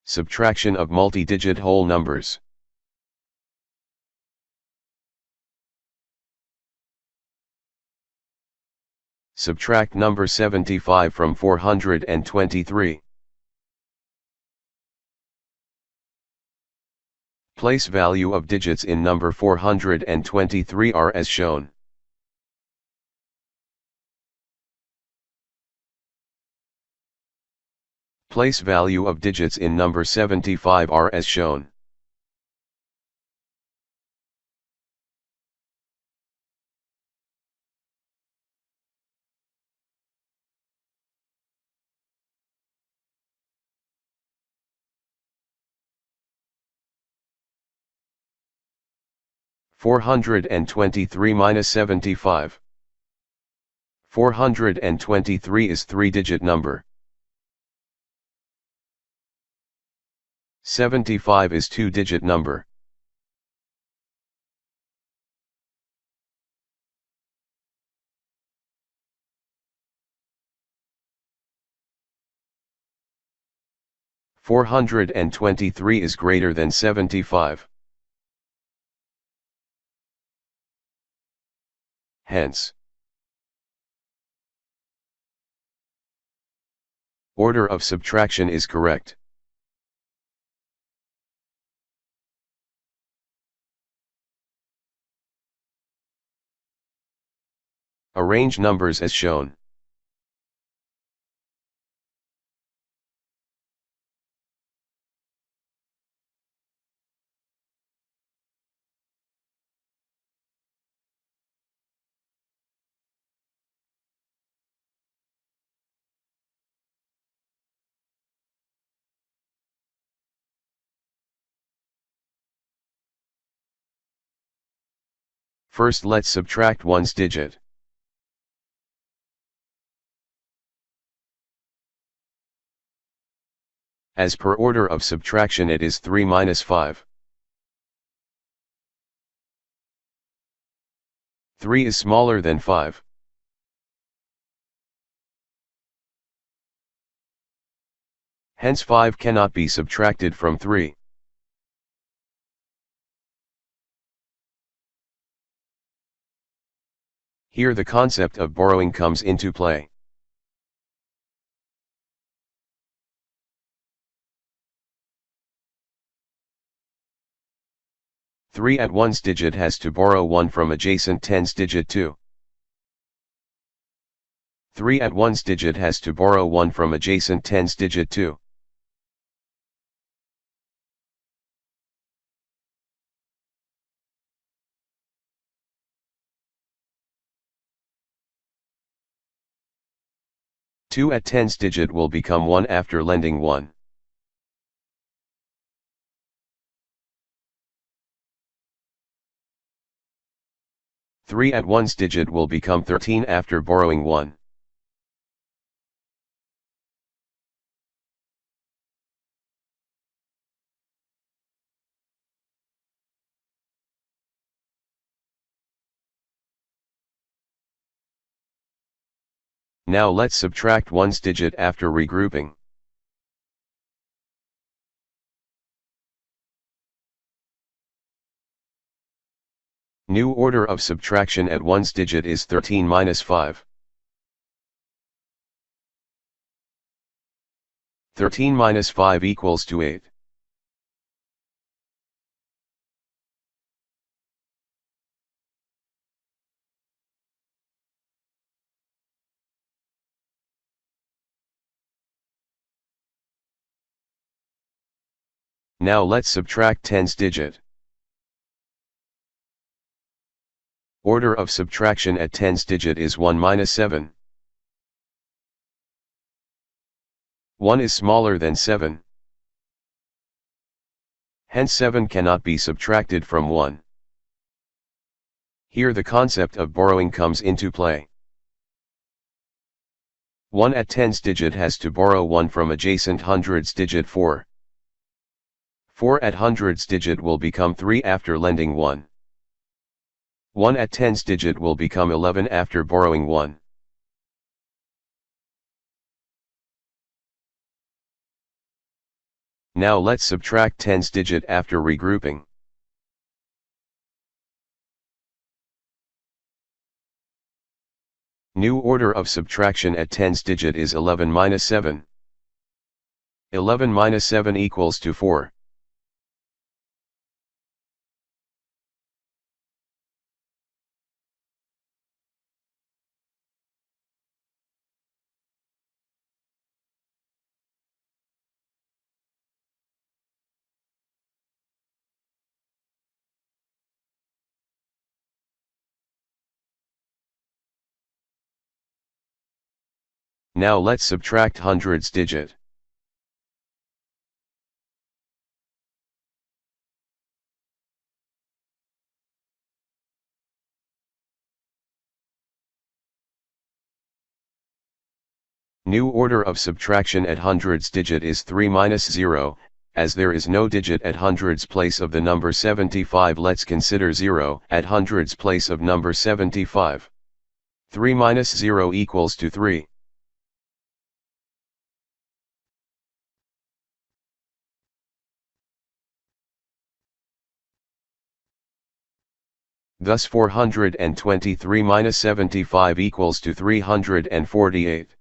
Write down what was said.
Subtraction of multi-digit whole numbers. Subtract number 75 from 423. Place value of digits in number 423 are as shown. Place value of digits in number 75 are as shown. (423 minus 75). 423 is 3-digit number. 75 is 2-digit number. (423 is greater than 75. Hence, order of subtraction is correct. Arrange numbers as shown. First, let's subtract one's digit. As per order of subtraction, it is 3 minus 5. 3 is smaller than 5. Hence 5 cannot be subtracted from 3. Here the concept of borrowing comes into play. Three at one's digit has to borrow 1 from adjacent 10's digit 2. 3 at one's digit has to borrow 1 from adjacent 10's digit 2. Two at 10's digit will become 1 after lending 1. Three at one's digit will become 13 after borrowing 1. Now let's subtract one's digit after regrouping. New order of subtraction at one's digit is 13 minus 5. 13 minus 5 equals to 8. Now let's subtract 10's digit. Order of subtraction at 10's digit is 1 minus 7. 1 is smaller than 7. Hence 7 cannot be subtracted from 1. Here the concept of borrowing comes into play. 1 at 10's digit has to borrow 1 from adjacent hundreds digit 4. 4 at hundreds digit will become 3 after lending 1. 1 at 10's digit will become 11 after borrowing 1. Now let's subtract 10's digit after regrouping. New order of subtraction at 10's digit is 11 minus 7. 11 minus 7 equals to 4. Now let's subtract 100's digit. New order of subtraction at 100's digit is 3 minus 0, as there is no digit at 100's place of the number 75. Let's consider 0 at 100's place of number 75. 3 minus 0 equals to 3. Thus 423 minus 75 equals to 348.